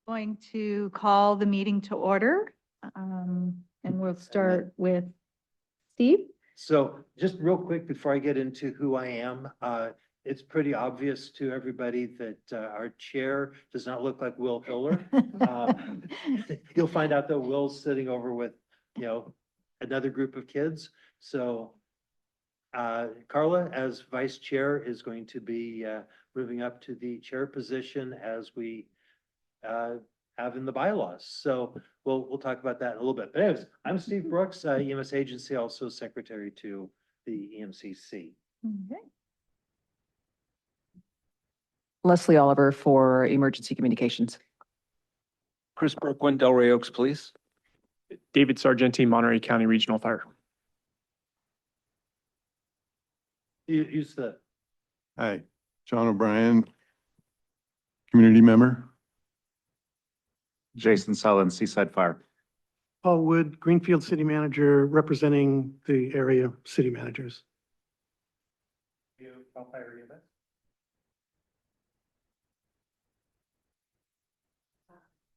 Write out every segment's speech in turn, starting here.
Going to call the meeting to order. And we'll start with Steve. So just real quick before I get into who I am, it's pretty obvious to everybody that our chair does not look like Will Hiller. You'll find out that Will's sitting over with, another group of kids. So Carla, as vice chair, is going to be moving up to the chair position as we have in the bylaws. So we'll talk about that in a little bit. But anyways, I'm Steve Brooks, EMS agency, also secretary to the EMCC. Okay. Leslie Oliver for Emergency Communications. Chris Brookwind, Delray Oaks, please. David Sargenti, Monterey County Regional Fire. Use the. Hi, John O'Brien, community member. Jason Sullen, Seaside Fire. Paul Wood, Greenfield City Manager, representing the area city managers.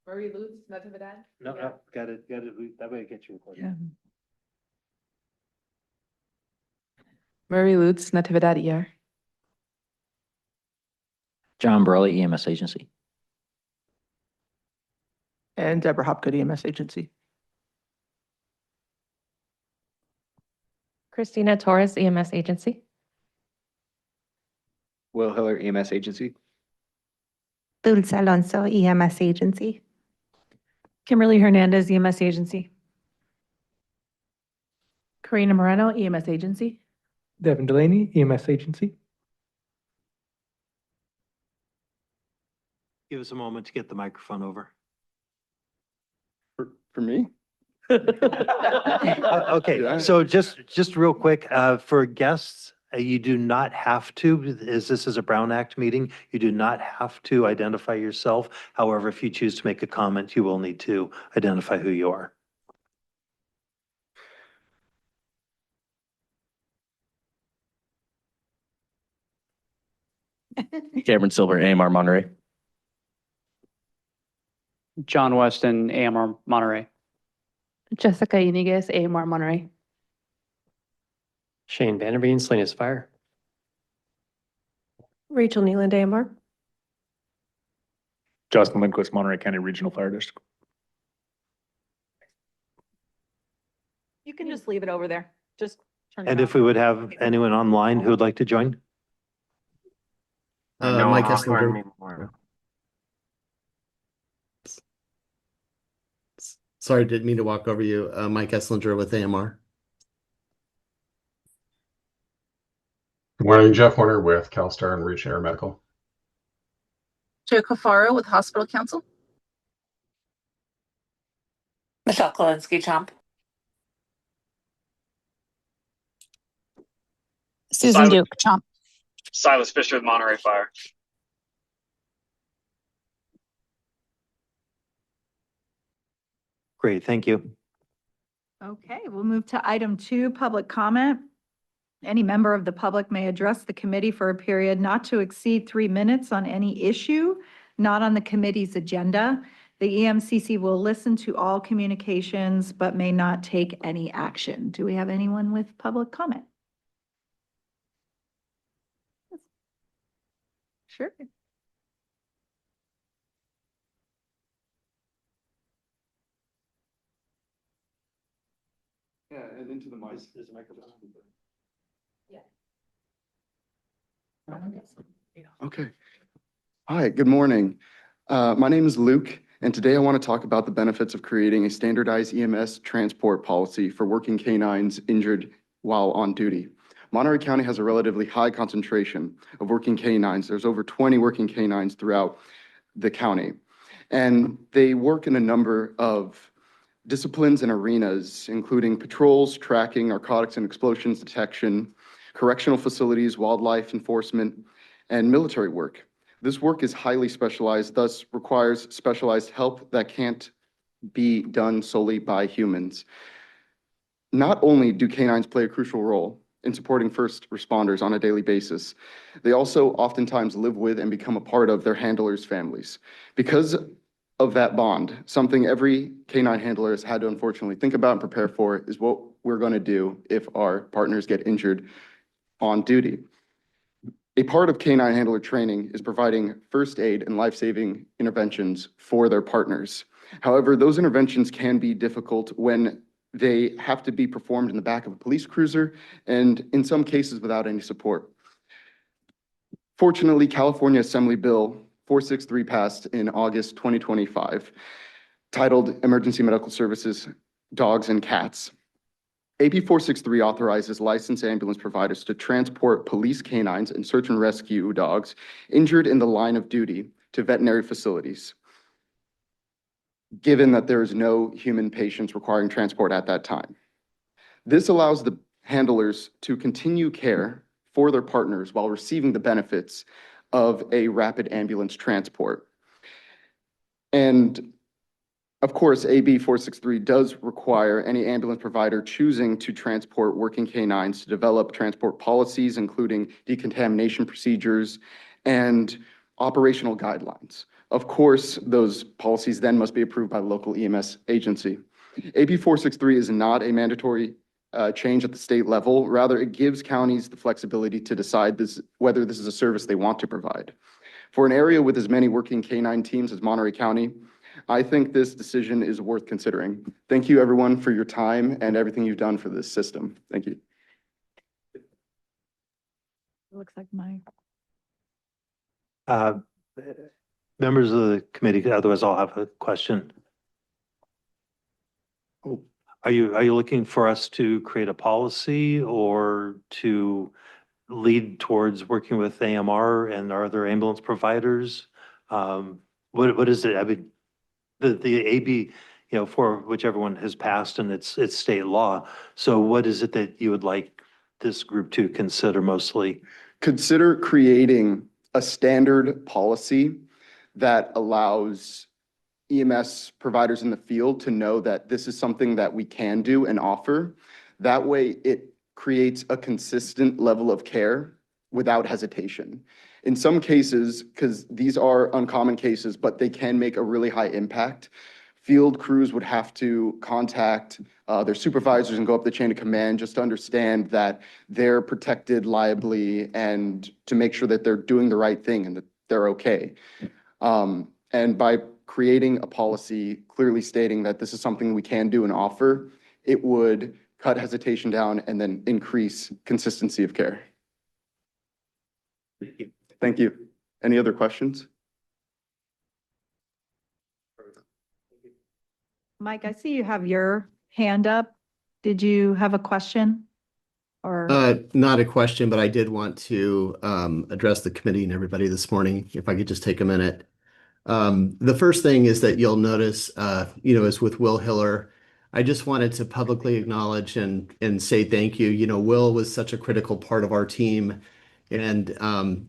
Marie Lutz, Natividad? No, got it. That way I get you. Yeah. Marie Lutz, Natividad ER. John Burley, EMS agency. And Deborah Hopgood, EMS agency. Christina Torres, EMS agency. Will Hiller, EMS agency. Dulce Alonso, EMS agency. Kimberly Hernandez, EMS agency. Karina Moreno, EMS agency. Devin Delaney, EMS agency. Give us a moment to get the microphone over. For me? Okay, so just real quick, for guests, you do not have to, as this is a Brown Act meeting, you do not have to identify yourself. However, if you choose to make a comment, you will need to identify who you are. Cameron Silver, AMR Monterey. John Weston, AMR Monterey. Jessica Iniguez, AMR Monterey. Shane Vanderveen, Salinas Fire. Rachel Nealand, AMR. Justin Lindquist, Monterey County Regional Fire District. You can just leave it over there. Just turn it And off. if we would have anyone online who would like to join? Mike Esslinger. Sorry, didn't mean to walk over you. Mike Esslinger with AMR. Good morning, Jeff Horner with CalStar and Reach Air Medical. Joe Cafaro with Hospital Council. Michelle Kolinsky, Chomp. Susan Duke, Chomp. Silas Fisher with Monterey Fire. Great, thank you. Okay, we'll move to item 2, public comment. Any member of the public may address the committee for a period not to exceed 3 minutes on any issue not on the committee's agenda. The EMCC will listen to all communications but may not take any action. Do we have anyone with public comment? Sure. Yeah, and into the mic. Is the microphone on? Okay. Hi, good morning. My name is Luke, and today I want to talk about the benefits of creating a standardized EMS transport policy for working canines injured while on duty. Monterey County has a relatively high concentration of working canines. There's over 20 working canines throughout the county, and they work in a number of disciplines and arenas, including patrols, tracking, narcotics and explosions detection, correctional facilities, wildlife enforcement, and military work. This work is highly specialized, thus requires specialized help that can't be done solely by humans. Not only do canines play a crucial role in supporting first responders on a daily basis, they also oftentimes live with and become a part of their handlers' families. Because of that bond. Something every K-9 handler has had to unfortunately think about and prepare for is what we're going to do if our partners get injured on duty. A part of K-9 handler training is providing first aid and life-saving interventions for their partners. However, those interventions can be difficult when they have to be performed in the back of a police cruiser and in some cases without any support. Fortunately, California Assembly Bill 463 passed in August 2025, titled Emergency Medical Services, Dogs and Cats. AB 463 authorizes licensed ambulance providers to transport police canines and search and rescue dogs injured in the line of duty to veterinary facilities, given that there is no human patients requiring transport at that time. This allows the handlers to continue care for their partners while receiving the benefits of a rapid ambulance transport. And of course, AB 463 does require any ambulance provider choosing to transport working canines to develop transport policies, including decontamination procedures and operational guidelines. Of course, those policies then must be approved by the local EMS agency. AB 463 is not a mandatory change at the state level. Rather, it gives counties the flexibility to decide whether this is a service they want to provide. For an area with as many working K-9 teams as Monterey County, I think this decision is worth considering. Thank you, everyone, for your time and everything you've done for this system. Thank you. Looks like Mike. Members of the committee, otherwise I'll have a question. Are you looking for us to create a policy or to lead towards working with AMR and our other ambulance providers? What is it? I mean, the AB, for which everyone has passed and it's state law. So what is it that you would like this group to consider mostly? Consider creating a standard policy that allows EMS providers in the field to know that this is something that we can do and offer. That way it creates a consistent level of care without hesitation. In some cases, because these are uncommon cases, but they can make a really high impact, field crews would have to contact their supervisors and go up the chain of command just to understand that they're protected liably and to make sure that they're doing the right thing and that they're okay. And by creating a policy clearly stating that this is something we can do and offer, it would cut hesitation down and then increase consistency of care. Thank you. Any other questions? Mike, I see you have your hand up. Did you have a question? Or Not a question, but I did want to address the committee and everybody this morning, if I could just take a minute. The first thing is that you'll notice, is with Will Hiller. I just wanted to publicly acknowledge and say thank you. Will was such a critical part of our team. And,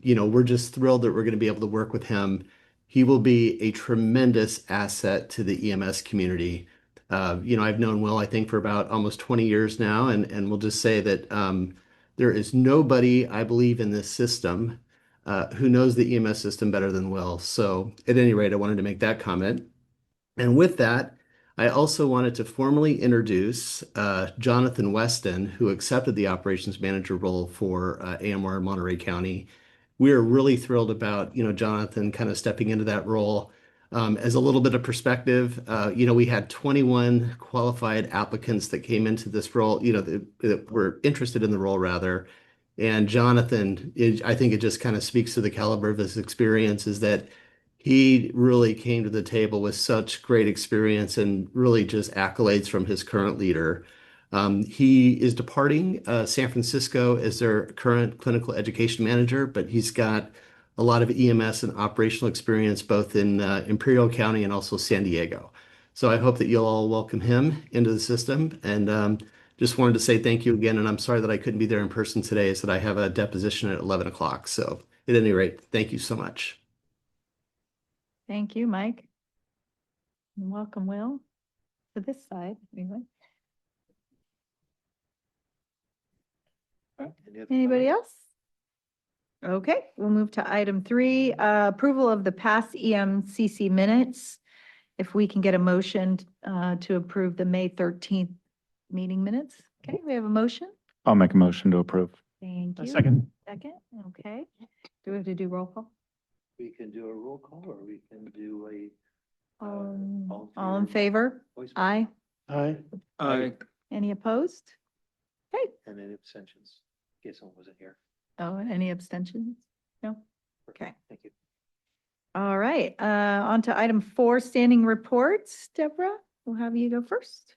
we're just thrilled that we're going to be able to work with him. He will be a tremendous asset to the EMS community. I've known Will, I think, for about almost 20 years now. And we'll just say that there is nobody, I believe, in this system who knows the EMS system better than Will. So at any rate, I wanted to make that comment. And with that, I also wanted to formally introduce Jonathan Weston, who accepted the operations manager role for AMR Monterey County. We are really thrilled about, Jonathan kind of stepping into that role. As a little bit of perspective, we had 21 qualified applicants that came into this role, that were interested in the role rather. And Jonathan, I think it just kind of speaks to the caliber of his experience, is that he really came to the table with such great experience and really just accolades from his current leader. He is departing San Francisco as their current clinical education manager, but he's got a lot of EMS and operational experience both in Imperial County and also San Diego. So I hope that you'll all welcome him into the system. And just wanted to say thank you again. And I'm sorry that I couldn't be there in person today, is that I have a deposition at 11 o'clock. So at any rate, thank you so much. thank you, Mike. And welcome, Will, to this side. Anyway. Anybody else? Okay, we'll move to item 3, approval of the past EMCC minutes. if we can get a motion to approve the May 13th meeting minutes. Okay, we have a motion. I'll make a motion to approve. Thank you. Second. Second, okay. Do we have to do roll call? We can do a roll call or we can do a. All in favor? voice vote. Aye. Aye. Aye. Any opposed? Okay. And then abstentions, in case someone wasn't here. Oh, any abstentions? No? Okay. Thank you. All right, on to item 4, standing reports. Deborah, we'll have you go first.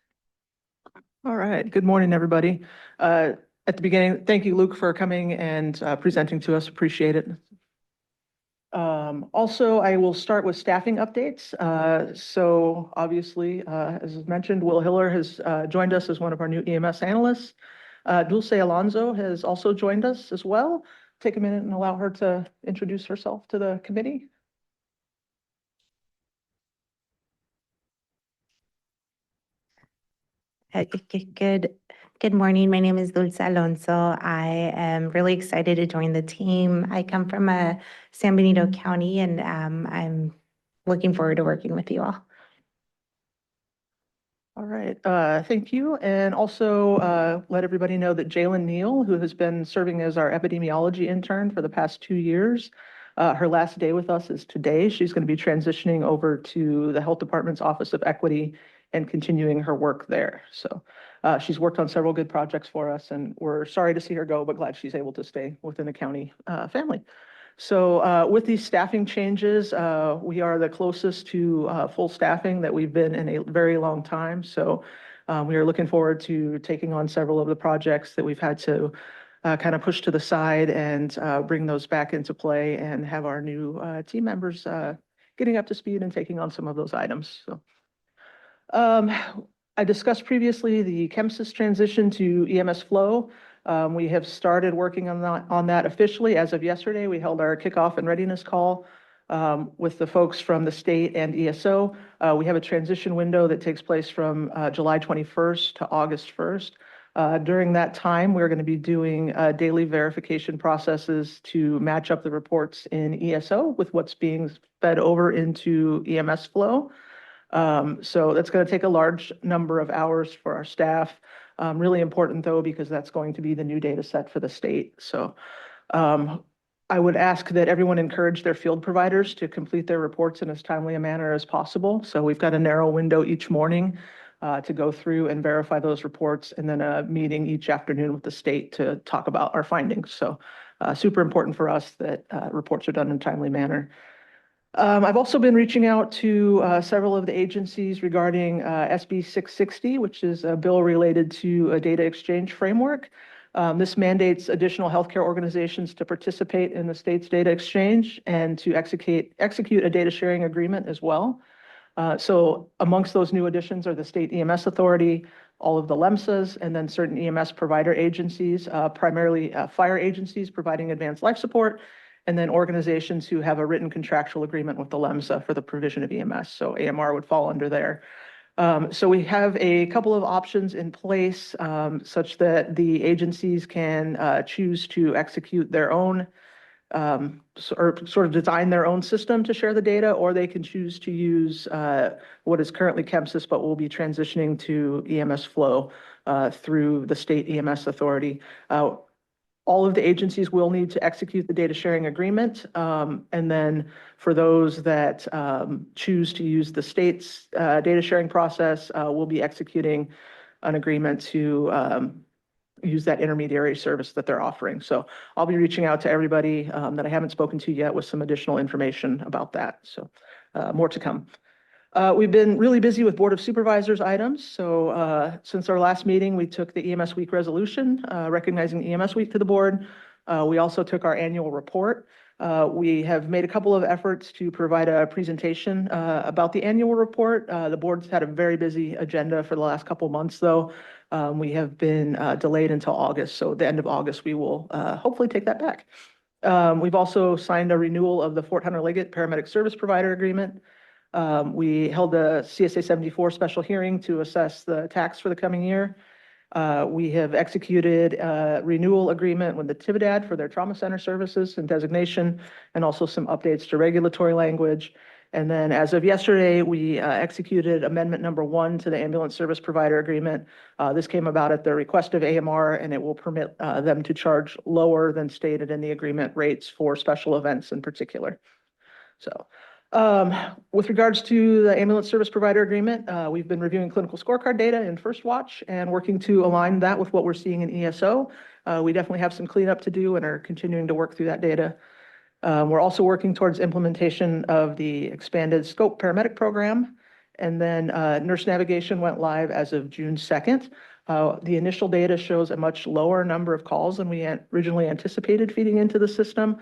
All right. Good morning, everybody. At the beginning, thank you, Luke, for coming and presenting to us. Appreciate it. Also, I will start with staffing updates. So obviously, as mentioned, Will Hiller has joined us as one of our new EMS analysts. Dulce Alonso has also joined us as well. Take a minute and allow her to introduce herself to the committee. Good morning. My name is Dulce Alonso. I am really excited to join the team. I come from San Benito County, and I'm looking forward to working with you all. All right, thank you. And also let everybody know that Jalen Neal, who has been serving as our epidemiology intern for the past 2 years, her last day with us is today. She's going to be transitioning over to the Health Department's Office of Equity and continuing her work there. So she's worked on several good projects for us, and we're sorry to see her go, but glad she's able to stay within the county family. So with these staffing changes, we are the closest to full staffing that we've been in a very long time. So we are looking forward to taking on several of the projects that we've had to kind of push to the side and bring those back into play and have our new team members getting up to speed and taking on some of those items. So I discussed previously the ChemSys transition to EMS Flow. We have started working on that officially. As of yesterday, we held our kickoff and readiness call with the folks from the state and ESO. We have a transition window that takes place from July 21st to August 1st. During that time, we're going to be doing daily verification processes to match up the reports in ESO with what's being fed over into EMS Flow. So that's going to take a large number of hours for our staff. Really important though, because that's going to be the new data set for the state. So I would ask that everyone encourage their field providers to complete their reports in as timely a manner as possible. So we've got a narrow window each morning to go through and verify those reports, and then a meeting each afternoon with the state to talk about our findings. So super important for us that reports are done in a timely manner. I've also been reaching out to several of the agencies regarding SB 660, which is a bill related to a data exchange framework. This mandates additional healthcare organizations to participate in the state's data exchange and to execute a data sharing agreement as well. So amongst those new additions are the State EMS Authority, all of the LEMSAs, and then certain EMS provider agencies, primarily fire agencies providing advanced life support, and then organizations who have a written contractual agreement with the LEMSA for the provision of EMS. So AMR would fall under there. So we have a couple of options in place such that the agencies can choose to execute their own or sort of design their own system to share the data, or they can choose to use what is currently ChemSys, but will be transitioning to EMS Flow through the State EMS Authority. All of the agencies will need to execute the data sharing agreement. And then for those that choose to use the state's data sharing process, we'll be executing an agreement to use that intermediary service that they're offering. So I'll be reaching out to everybody that I haven't spoken to yet with some additional information about that. So more to come. We've been really busy with Board of Supervisors items. So since our last meeting, we took the EMS Week resolution, recognizing EMS Week to the board. We also took our annual report. We have made a couple of efforts to provide a presentation about the annual report. The board's had a very busy agenda for the last couple of months, though. We have been delayed until August. So at the end of August, we will hopefully take that back. We've also signed a renewal of the Fort Hunter Liggett Paramedic Service Provider Agreement. We held a CSA 74 special hearing to assess the tax for the coming year. We have executed a renewal agreement with the TIVDAD for their trauma center services and designation, and also some updates to regulatory language. And then as of yesterday, we executed amendment number 1 to the ambulance service provider agreement. This came about at the request of AMR, and it will permit them to charge lower than stated in the agreement rates for special events in particular. So with regards to the ambulance service provider agreement, we've been reviewing clinical scorecard data in First Watch and working to align that with what we're seeing in ESO. We definitely have some cleanup to do and are continuing to work through that data. We're also working towards implementation of the expanded scope paramedic program. And then nurse navigation went live as of June 2nd. The initial data shows a much lower number of calls than we originally anticipated feeding into the system.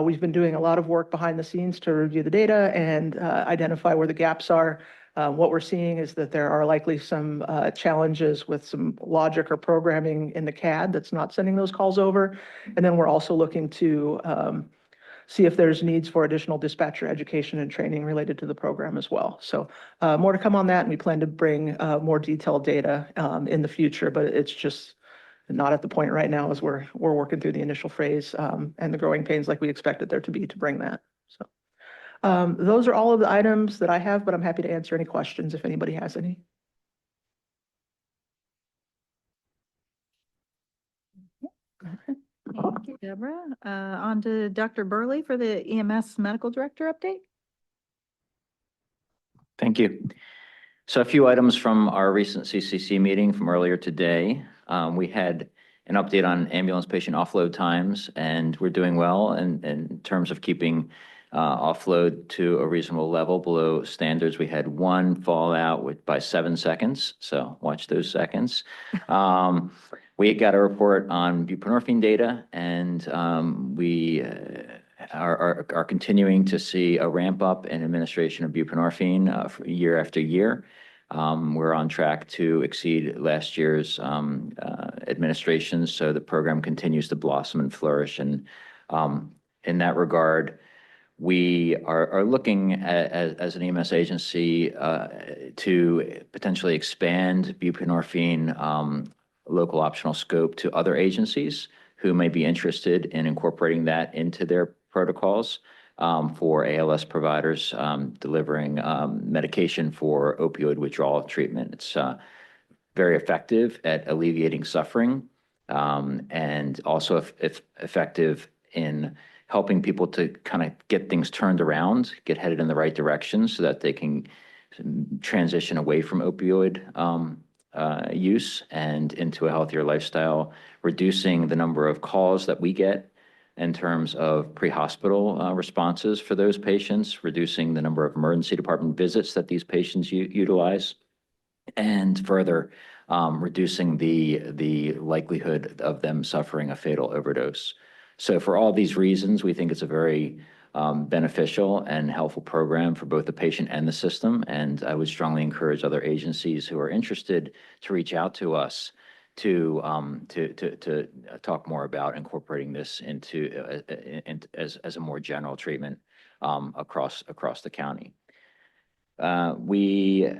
We've been doing a lot of work behind the scenes to review the data and identify where the gaps are. What we're seeing is that there are likely some challenges with some logic or programming in the CAD that's not sending those calls over. And then we're also looking to see if there's needs for additional dispatcher education and training related to the program as well. So more to come on that, and we plan to bring more detailed data in the future, but it's just not at the point right now as we're working through the initial phase and the growing pains like we expected there to be to bring that. So those are all of the items that I have, but I'm happy to answer any questions if anybody has any. Thank you, Deborah. On to Dr. Burley for the EMS Medical Director update. Thank you. So a few items from our recent CCC meeting from earlier today. We had an update on ambulance patient offload times, and we're doing well in terms of keeping offload to a reasonable level below standards. We had one fallout by 7 seconds, so watch those seconds. We got a report on buprenorphine data, and we are continuing to see a ramp up in administration of buprenorphine year after year. We're on track to exceed last year's administrations, so the program continues to blossom and flourish. And in that regard, we are looking at, as an EMS agency to potentially expand buprenorphine local optional scope to other agencies who may be interested in incorporating that into their protocols for ALS providers delivering medication for opioid withdrawal treatment. It's very effective at alleviating suffering and also if effective in helping people to kind of get things turned around, get headed in the right direction so that they can transition away from opioid use and into a healthier lifestyle, reducing the number of calls that we get in terms of pre-hospital responses for those patients, reducing the number of emergency department visits that these patients utilize, and further reducing the likelihood of them suffering a fatal overdose. So for all these reasons, we think it's a very beneficial and helpful program for both the patient and the system. And I would strongly encourage other agencies who are interested to reach out to us to talk more about incorporating this into as a more general treatment across the county. We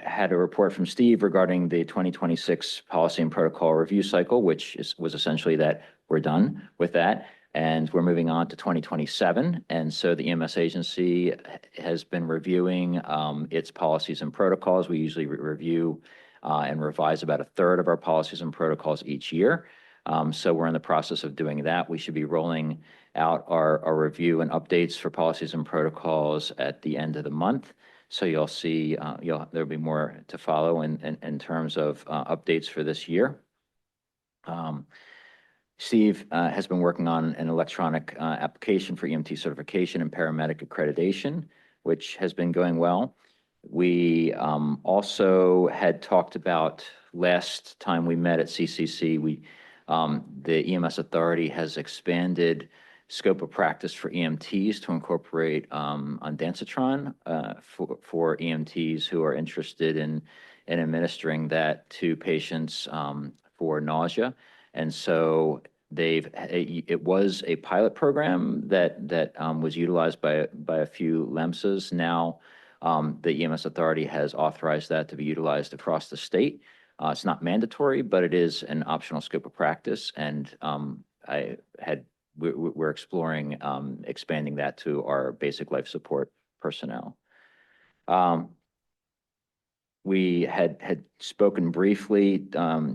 had a report from Steve regarding the 2026 policy and protocol review cycle, which was essentially that we're done with that. And we're moving on to 2027. And so the EMS agency has been reviewing its policies and protocols. We usually review and revise about a third of our policies and protocols each year. So we're in the process of doing that. We should be rolling out our review and updates for policies and protocols at the end of the month. So you'll see there'll be more to follow in terms of updates for this year. Steve has been working on an electronic application for EMT certification and paramedic accreditation, which has been going well. We also had talked about last time we met at CCC, the EMS Authority has expanded scope of practice for EMTs to incorporate ondansetron for EMTs who are interested in administering that to patients for nausea. And so it was a pilot program that was utilized by a few LEMSAs. Now the EMS Authority has authorized that to be utilized across the state. It's not mandatory, but it is an optional scope of practice. And we're exploring expanding that to our basic life support personnel. We had spoken briefly,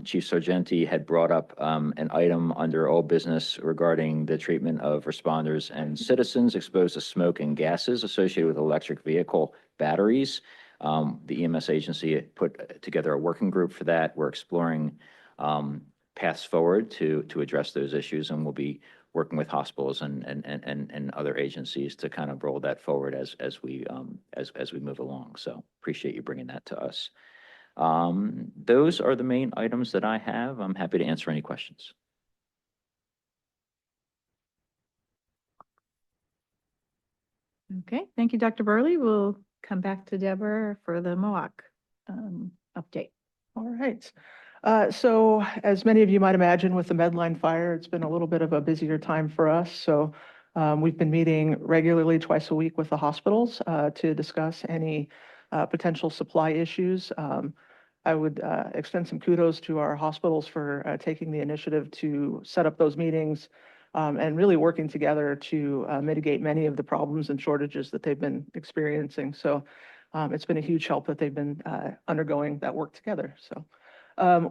Chief Sargenti had brought up an item under old business regarding the treatment of responders and citizens exposed to smoke and gases associated with electric vehicle batteries. The EMS agency put together a working group for that. We're exploring paths forward to address those issues, and we'll be working with hospitals and other agencies to kind of roll that forward as we move along. So appreciate you bringing that to us. Those are the main items that I have. I'm happy to answer any questions. Okay, thank you, Dr. Burley. We'll come back to Deborah for the MOAC update. All right. So as many of you might imagine with the Medline fire, it's been a little bit of a busier time for us. So we've been meeting regularly twice a week with the hospitals to discuss any potential supply issues. I would extend some kudos to our hospitals for taking the initiative to set up those meetings and really working together to mitigate many of the problems and shortages that they've been experiencing. So it's been a huge help that they've been undergoing that work together. So.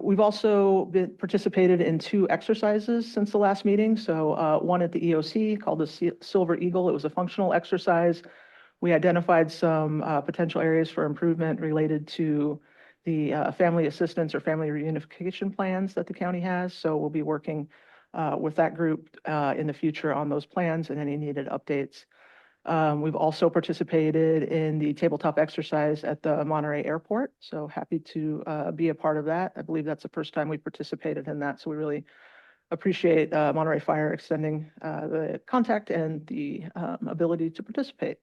We've also participated in 2 exercises since the last meeting. So one at the EOC called the Silver Eagle. It was a functional exercise. We identified some potential areas for improvement related to the family assistance or family reunification plans that the county has. So we'll be working with that group in the future on those plans and any needed updates. We've also participated in the tabletop exercise at the Monterey Airport. So happy to be a part of that. I believe that's the first time we participated in that. So we really appreciate Monterey Fire extending the contact and the ability to participate.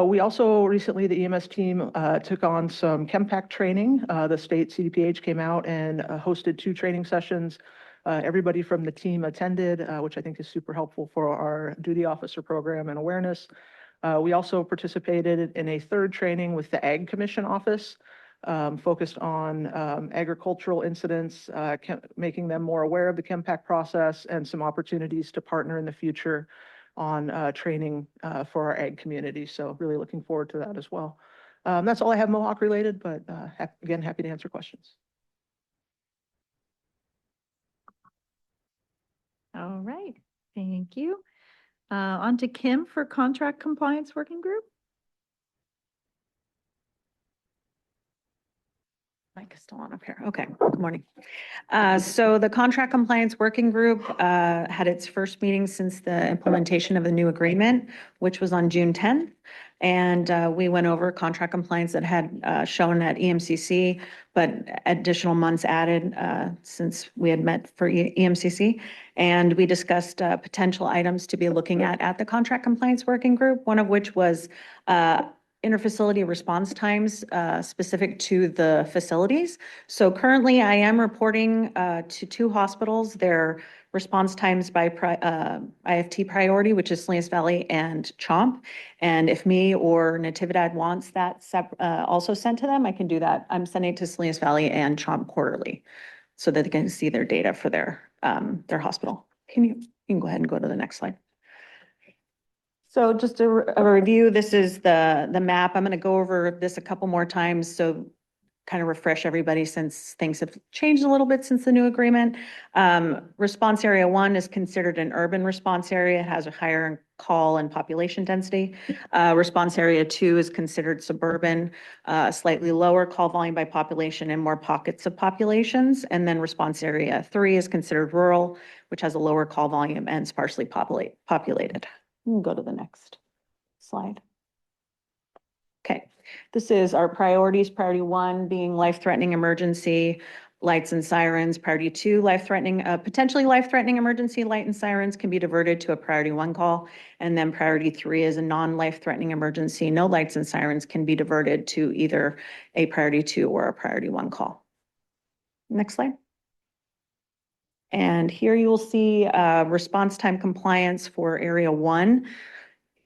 We also recently, the EMS team took on some ChemPAC training. The state CDPH came out and hosted 2 training sessions. Everybody from the team attended, which I think is super helpful for our duty officer program and awareness. We also participated in a 3rd training with the Ag Commission office, focused on agricultural incidents, making them more aware of the ChemPAC process and some opportunities to partner in the future on training for our ag community. So really looking forward to that as well. That's all I have Mohawk related, but again, happy to answer questions. All right, thank you. On to Kim for Contract Compliance Working Group. Mic is still on up here. Okay, good morning. So the Contract Compliance Working Group had its first meeting since the implementation of the new agreement, which was on June 10th. And we went over contract compliance that had shown at EMCC, but additional months added since we had met for EMCC. And we discussed potential items to be looking at the Contract Compliance Working Group, one of which was interfacility response times specific to the facilities. So currently I am reporting to 2 hospitals their response times by IFT priority, which is Salinas Valley and CHOMP. And if me or Natividad wants that also sent to them, I can do that. I'm sending it to Salinas Valley and CHOMP quarterly so that they can see their data for their hospital. You can go ahead and go to the next slide. So just a review, this is the map. I'm going to go over this a couple more times, so kind of refresh everybody since things have changed a little bit since the new agreement. Response area 1 is considered an urban response area. It has a higher call and population density. Response area 2 is considered suburban, slightly lower call volume by population and more pockets of populations. And then response area 3 is considered rural, which has a lower call volume and sparsely populated. We'll go to the next slide. Okay, this is our priorities. Priority 1 being life-threatening emergency, lights and sirens. Priority 2, life-threatening, potentially life-threatening emergency, light and sirens can be diverted to a priority 1 call. And then priority 3 is a non-life-threatening emergency. No lights and sirens can be diverted to either a priority 2 or a priority 1 call. Next slide. And here you will see response time compliance for area 1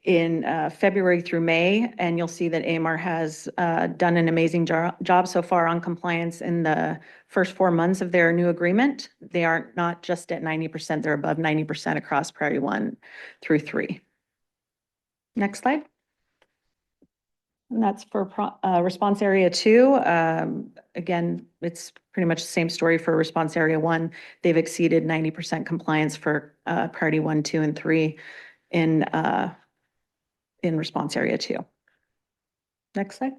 in February through May. And you'll see that AMR has done an amazing job so far on compliance in the first 4 months of their new agreement. They are not just at 90%, they're above 90% across priority 1 through 3. Next slide. And that's for response area 2. Again, it's pretty much the same story for response area 1. They've exceeded 90% compliance for priority 1, 2, and 3 in response area 2. Next slide.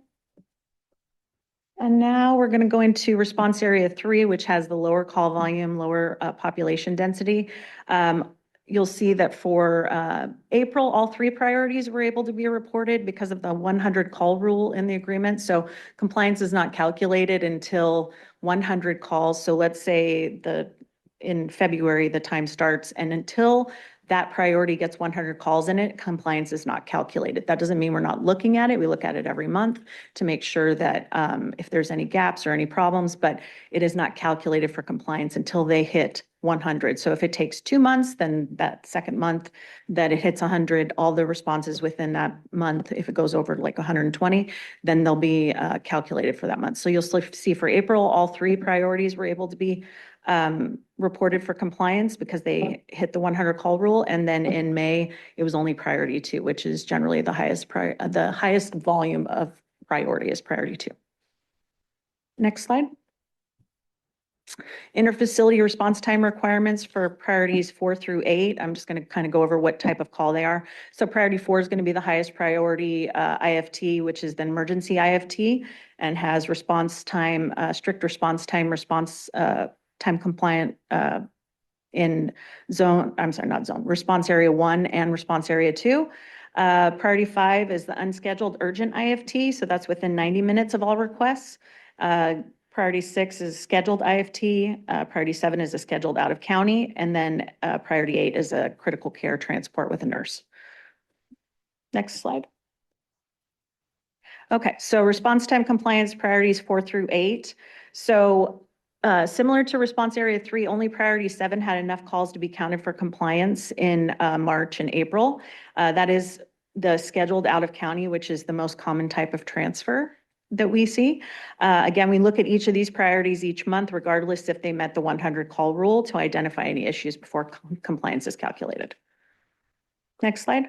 And now we're going to go into response area 3, which has the lower call volume, lower population density. You'll see that for April, all 3 priorities were able to be reported because of the 100 call rule in the agreement. So compliance is not calculated until 100 calls. So let's say in February, the time starts, and until that priority gets 100 calls in it, compliance is not calculated. That doesn't mean we're not looking at it. We look at it every month to make sure that if there's any gaps or any problems, but it is not calculated for compliance until they hit 100. So if it takes 2 months, then that second month that it hits 100, all the responses within that month, if it goes over like 120, then they'll be calculated for that month. So you'll see for April, all 3 priorities were able to be reported for compliance because they hit the 100 call rule. And then in May, it was only priority 2, which is generally the highest volume of priority is priority 2. Next slide. Interfacility response time requirements for priorities 4 through 8. I'm just going to kind of go over what type of call they are. So priority 4 is going to be the highest priority IFT, which is the emergency IFT, and has response time, strict response time compliant in response area 1 and response area 2. Priority 5 is the unscheduled urgent IFT. So that's within 90 minutes of all requests. Priority 6 is scheduled IFT. Priority 7 is a scheduled out of county. And then priority 8 is a critical care transport with a nurse. Next slide. Okay, so response time compliance priorities 4 through 8. So similar to response area 3, only priority 7 had enough calls to be counted for compliance in March and April. That is the scheduled out of county, which is the most common type of transfer that we see. Again, we look at each of these priorities each month, regardless if they met the 100 call rule, to identify any issues before compliance is calculated. Next slide.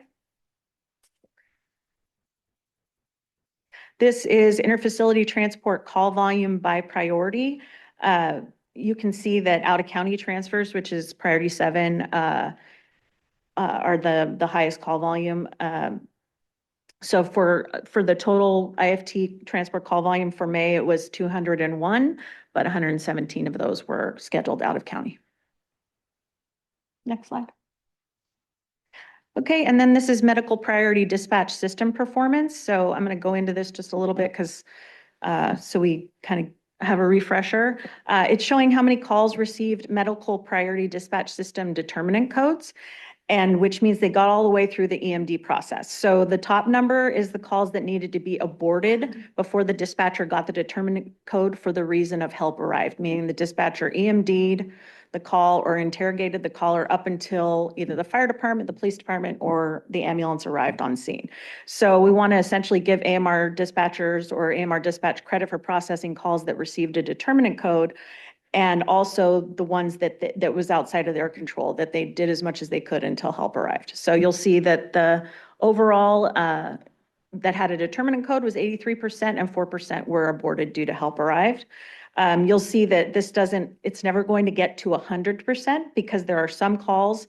This is interfacility transport call volume by priority. You can see that out of county transfers, which is priority 7, are the highest call volume. So for the total IFT transport call volume for May, it was 201, but 117 of those were scheduled out of county. Next slide. Okay, and then this is medical priority dispatch system performance. So I'm going to go into this just a little bit because so we kind of have a refresher. It's showing how many calls received medical priority dispatch system determinant codes, and which means they got all the way through the EMD process. So the top number is the calls that needed to be aborted before the dispatcher got the determinant code for the reason of help arrived, meaning the dispatcher EMD'd the call or interrogated the caller up until either the fire department, the police department, or the ambulance arrived on scene. So we want to essentially give AMR dispatchers or AMR dispatch credit for processing calls that received a determinant code, and also the ones that was outside of their control, that they did as much as they could until help arrived. So you'll see that the overall that had a determinant code was 83% and 4% were aborted due to help arrived. You'll see that it's never going to get to 100% because there are some calls.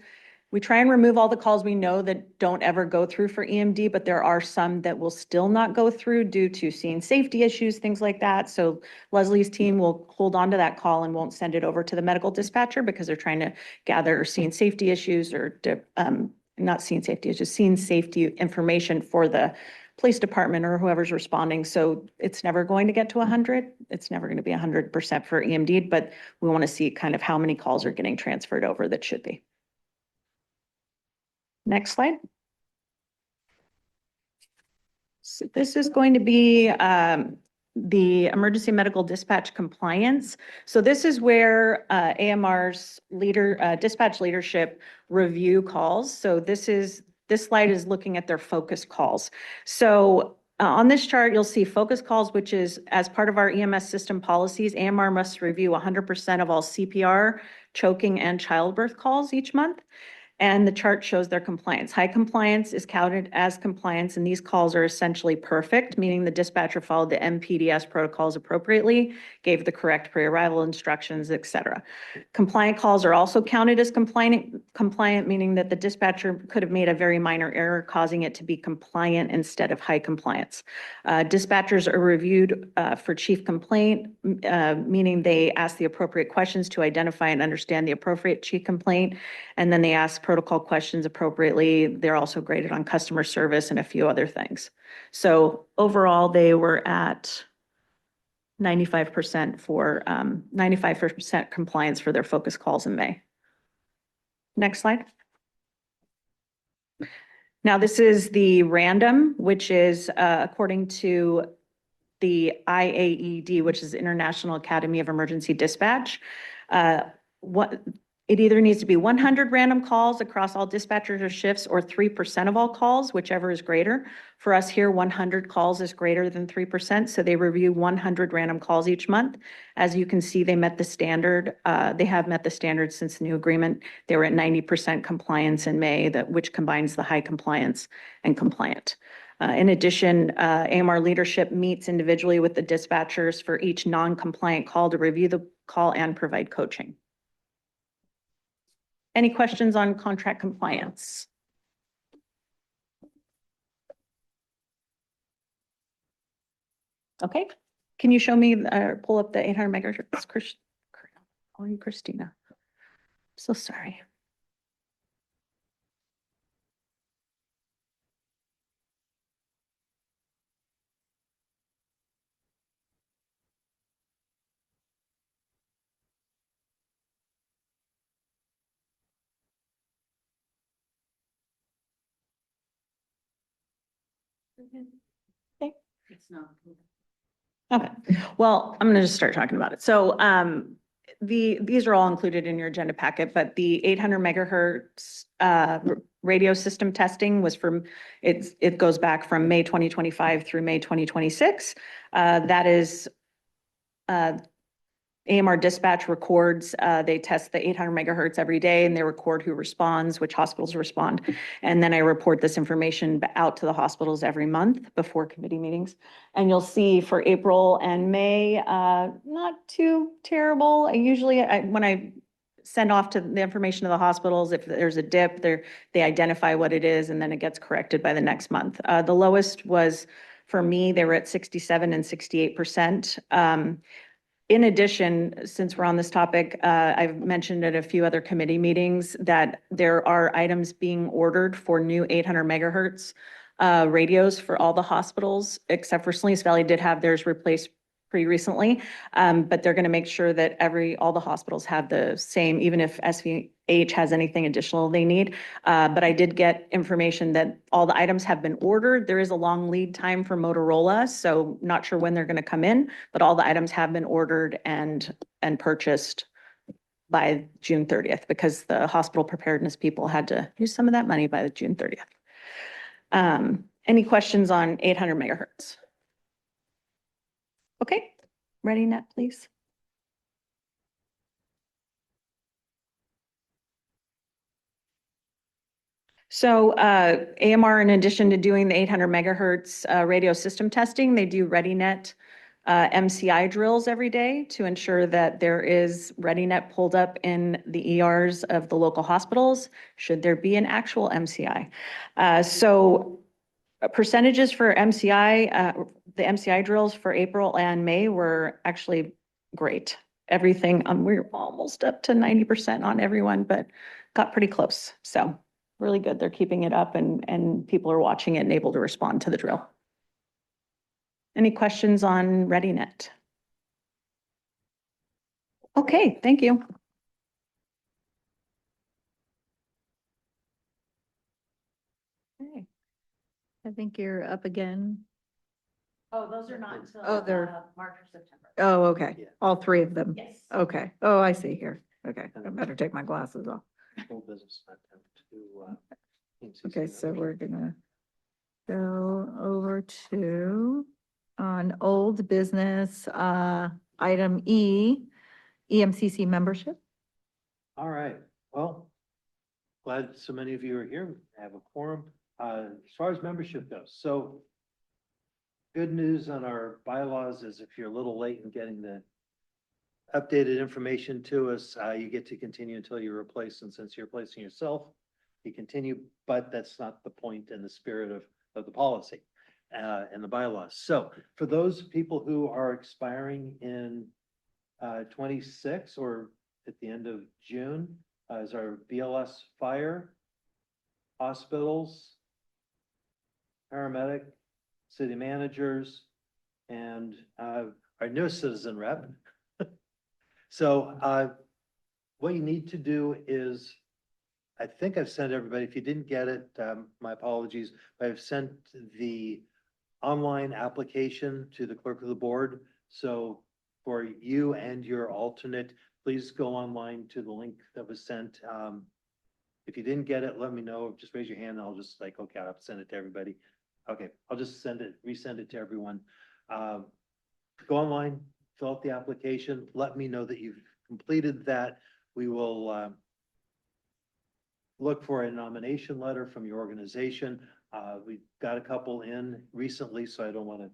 We try and remove all the calls we know that don't ever go through for EMD, but there are some that will still not go through due to scene safety issues, things like that. So Leslie's team will hold on to that call and won't send it over to the medical dispatcher because they're trying to gather scene safety issues or not scene safety issues, scene safety information for the police department or whoever's responding. So it's never going to get to 100. It's never going to be 100% for EMD, but we want to see kind of how many calls are getting transferred over that should be. Next slide. So this is going to be the emergency medical dispatch compliance. So this is where AMR's dispatch leadership review calls. So this slide is looking at their focus calls. So on this chart, you'll see focus calls, which is as part of our EMS system policies, AMR must review 100% of all CPR, choking, and childbirth calls each month. And the chart shows their compliance. High compliance is counted as compliance, and these calls are essentially perfect, meaning the dispatcher followed the MPDS protocols appropriately, gave the correct pre-arrival instructions, et cetera. Compliant calls are also counted as compliant, meaning that the dispatcher could have made a very minor error, causing it to be compliant instead of high compliance. Dispatchers are reviewed for chief complaint, meaning they ask the appropriate questions to identify and understand the appropriate chief complaint, and then they ask protocol questions appropriately. They're also graded on customer service and a few other things. So overall, they were at 95% for 95% compliance for their focus calls in May. Next slide. Now, this is the random, which is according to the IAED, which is International Academy of Emergency Dispatch. It either needs to be 100 random calls across all dispatchers or shifts, or 3% of all calls, whichever is greater. For us here, 100 calls is greater than 3%, so they review 100 random calls each month. As you can see, they met the standard. They have met the standard since the new agreement. They were at 90% compliance in May, which combines the high compliance and compliant. In addition, AMR leadership meets individually with the dispatchers for each non-compliant call to review the call and provide coaching. Any questions on contract compliance? Okay, can you show me, pull up the 800 megahertz? Oh, you, Christina. So sorry. Okay. Okay, well, I'm gonna just start talking about it. So these are all included in your agenda packet, but the 800 megahertz radio system testing was from, it goes back from May 2025 through May 2026. That is AMR dispatch records, they test the 800 megahertz every day, and they record who responds, which hospitals respond. And then I report this information out to the hospitals every month before committee meetings. And you'll see for April and May, not too terrible. When I send off to the information to the hospitals, if there's a dip, they identify what it is, and then it gets corrected by the next month. The lowest was, for me, they were at 67 and 68%. In addition, since we're on this topic, I've mentioned at a few other committee meetings that there are items being ordered for new 800 megahertz radios for all the hospitals, except for Salinas Valley did have theirs replaced pretty recently. But they're going to make sure that all the hospitals have the same, even if SVH has anything additional they need. But I did get information that all the items have been ordered. There is a long lead time for Motorola, so not sure when they're going to come in, but all the items have been ordered and purchased by June 30th, because the hospital preparedness people had to use some of that money by the June 30th. Any questions on 800 megahertz? Okay, ready, Net, please. So AMR, in addition to doing the 800 megahertz radio system testing, they do ReadyNet MCI drills every day to ensure that there is ReadyNet pulled up in the ERs of the local hospitals, should there be an actual MCI. So percentages for MCI, the MCI drills for April and May were actually great. Everything, we're almost up to 90% on everyone, but got pretty close. So really good. They're keeping it up, and people are watching it and able to respond to the drill. Any questions on ReadyNet? Okay, thank you. Okay. I think you're up again. Oh, those are not until they're March or September. Oh, okay. All three of them. Yes. Okay. Oh, I see here. Okay. I better take my glasses off. Full business content to, EMCC Okay, so membership. we're gonna go over to on old business, item E, EMCC membership. All right, well, glad so many of you are here. We have a quorum. As far as membership goes, so good news on our bylaws is if you're a little late in getting the updated information to us, you get to continue until you're replaced. And since you're replacing yourself, you continue, but that's not the point and the spirit of the policy and the bylaws. So for those people who are expiring in 26 or at the end of June, is our BLS fire, hospitals, paramedic, city managers, and our newest citizen rep. So what you need to do is, I think I've sent everybody, if you didn't get it, my apologies, but I've sent the online application to the clerk of the board. So for you and your alternate, please go online to the link that was sent. If you didn't get it, let me know. Just raise your hand and I'll just like, okay, I'll send it to everybody. Okay, I'll just resend it to everyone. Go online, fill out the application. Let me know that you've completed that. We will look for a nomination letter from your organization. We've got a couple in recently, so I don't want to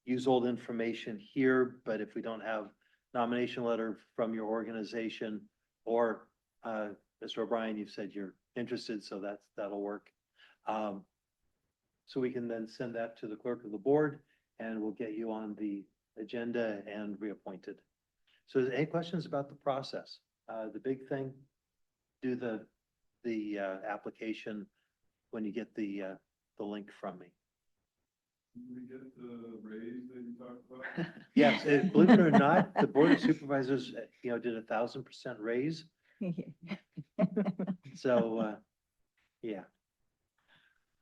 use old information here, but if we don't have nomination letter from your organization or Mr. O'Brien, you've said you're interested, so that'll work. So we can then send that to the clerk of the board and we'll get you on the agenda and reappointed. So is there any questions about the process? The big thing, do the application when you get the link from me. Did we get the raise that you talked about? Yes, believe it or not, the Board of Supervisors, did 1,000% raise. So, yeah.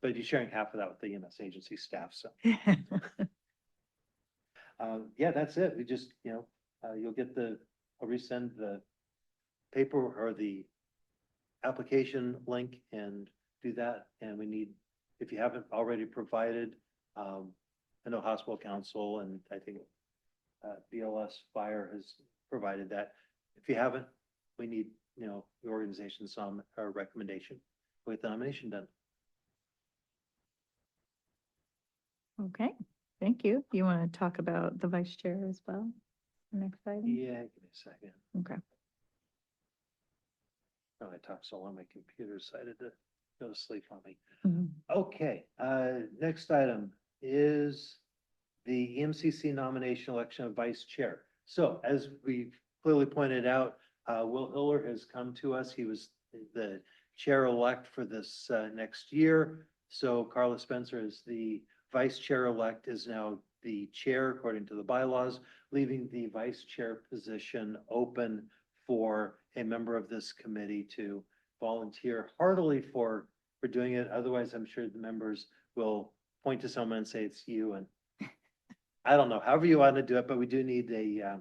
But you're sharing half of that with the EMS agency staff, so. Yeah, that's it. We just, you'll get I'll resend the paper or the application link and do that. And we need, if you haven't already provided, I know Hospital Council and I think BLS Fire has provided that. If you haven't, we need, the organization some recommendation with the nomination done. Okay, thank you. You want to talk about the vice chair as well? Next item? Yeah, give me a second. Okay. Oh, I talked so long, my computer decided to go to sleep on me. Mhm. Okay, next item is the EMCC nomination election of vice chair. So as we clearly pointed out, Will Hiller has come to us. He was the chair-elect for this next year. So Carla Spencer is the vice chair-elect, is now the chair according to the bylaws, leaving the vice chair position open for a member of this committee to volunteer heartily for doing it. Otherwise, I'm sure the members will point to someone and say it's you, and I don't know, however you want to do it, but we do need a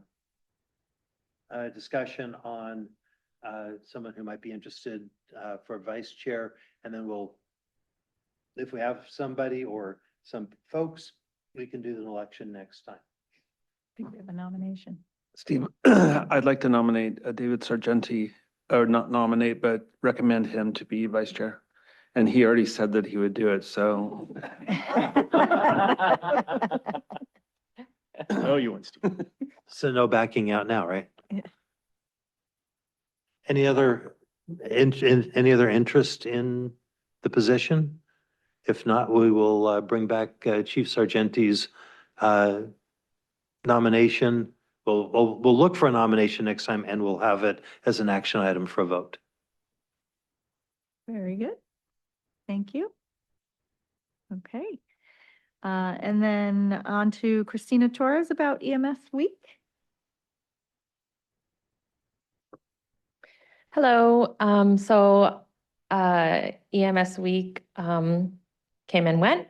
discussion on someone who might be interested for vice chair, and then if we have somebody or some folks, we can do an election next time. I think we have a nomination. Steve, I'd like to nominate David Sargenti, or not nominate, but recommend him to be vice chair. And he already said that he would do it, so. Oh, you want Steve? So no backing out now, right? Yeah. Any other interest in the position? If not, we will bring back Chief Sargenti's nomination. We'll look for a nomination next time and we'll have it as an action item for a vote. Very good. Thank you. Okay. And then on to Christina Torres about EMS Week. Hello. EMS Week came and went.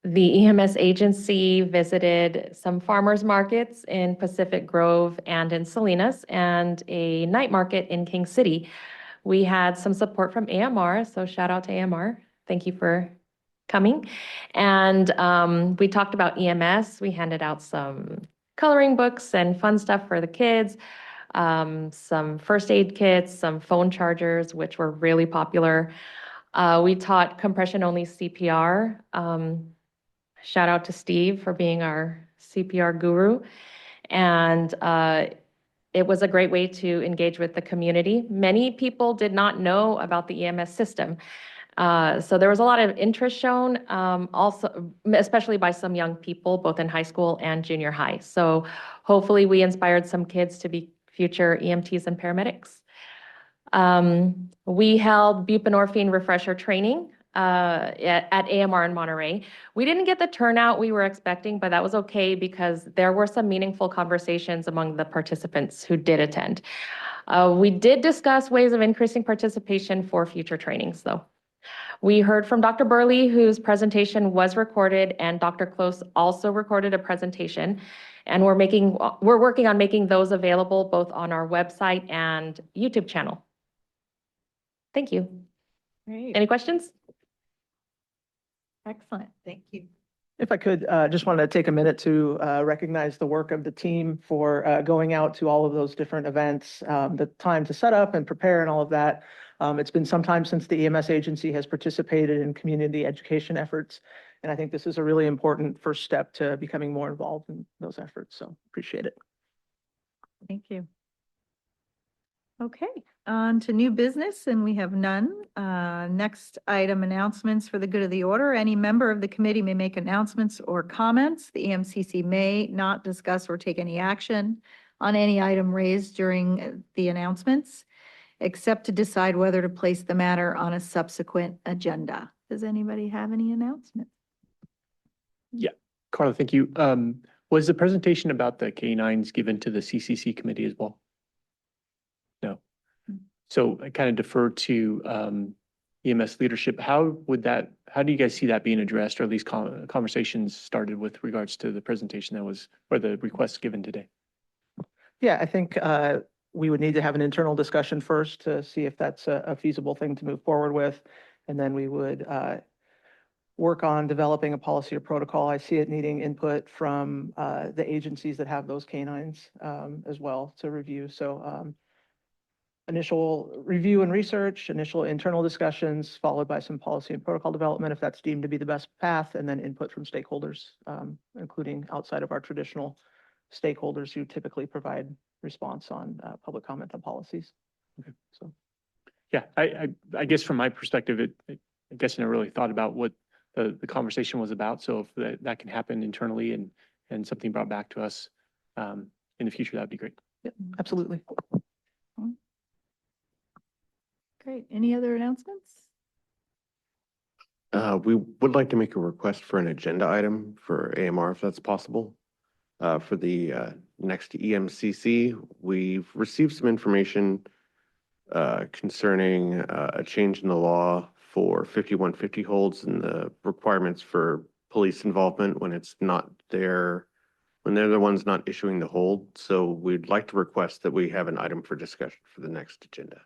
The EMS agency visited some farmers markets in Pacific Grove and in Salinas, and a night market in King City. We had some support from AMR, so shout out to AMR. Thank you for coming. And we talked about EMS. We handed out some coloring books and fun stuff for the kids. some first aid kits, some phone chargers, which were really popular. We taught compression-only CPR. Shout out to Steve for being our CPR guru. And it was a great way to engage with the community. Many people did not know about the EMS system. So there was a lot of interest shown, also, especially by some young people, both in high school and junior high. So hopefully we inspired some kids to be future EMTs and paramedics. We held buprenorphine refresher training at AMR in Monterey. We didn't get the turnout we were expecting, but that was okay because there were some meaningful conversations among the participants who did attend. We did discuss ways of increasing participation for future trainings, though. We heard from Dr. Burley, whose presentation was recorded, and Dr. Close also recorded a presentation. And we're working on making those available both on our website and YouTube channel. Thank you. Great. Any questions? Excellent. Thank you. If I could, just wanted to take a minute to recognize the work of the team for going out to all of those different events, the time to set up and prepare and all of that. It's been some time since the EMS agency has participated in community education efforts. And I think this is a really important first step to becoming more involved in those efforts. So appreciate it. Thank you. Okay, on to new business, and we have none. Next item, announcements for the good of the order. Any member of the committee may make announcements or comments. The EMCC may not discuss or take any action on any item raised during the announcements, except to decide whether to place the matter on a subsequent agenda. Does anybody have any announcements? Yeah, Carla, thank you. Was the presentation about the K-9s given to the CCC committee as well? No. So I kind of defer to EMS leadership. How do you guys see that being addressed, or at least conversations started with regards to the presentation that was, or the request given today? Yeah, I think we would need to have an internal discussion first to see if that's a feasible thing to move forward with. And then we would work on developing a policy or protocol. I see it needing input from the agencies that have those canines as well to review. So initial review and research, initial internal discussions, followed by some policy and protocol development if that's deemed to be the best path, and then input from stakeholders, including outside of our traditional stakeholders who typically provide response on public comment on policies. Okay. So, yeah, I guess from my perspective, I guess I never really thought about what the conversation was about. So if that can happen internally and something brought back to us in the future, that'd be great. Yeah, absolutely. Great. Any other announcements? We would like to make a request for an agenda item for AMR, if that's possible. For the next EMCC, we've received some information concerning a change in the law for 5150 holds and the requirements for police involvement when they're the ones not issuing the hold. So we'd like to request that we have an item for discussion for the next agenda.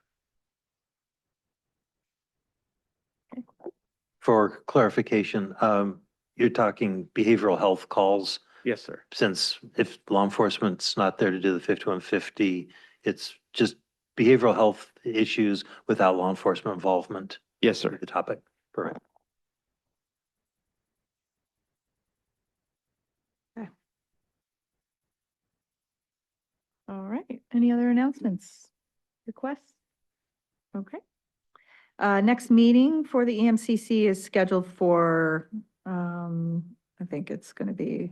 For clarification, you're talking behavioral health calls. Yes, sir. Since if law enforcement's not there to do the 5150, it's just behavioral health issues without law enforcement involvement. Yes, sir. The topic. Correct. Okay. All right. Any other announcements? Requests? Okay. Next meeting for the EMCC is scheduled for, I think it's going to be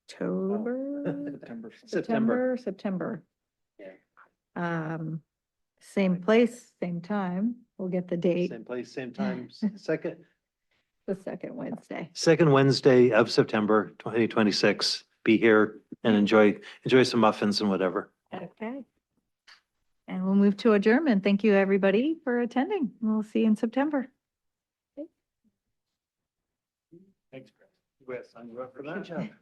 October, September. Same place, same time. We'll get the date. Same place, same time, second Wednesday. Second Wednesday of September 2026. Be here and enjoy some muffins and whatever. Okay. And we'll move to adjournment. Thank you, everybody, for attending. We'll see you in September. Thanks, Chris. You guys signed you up for that? Good job.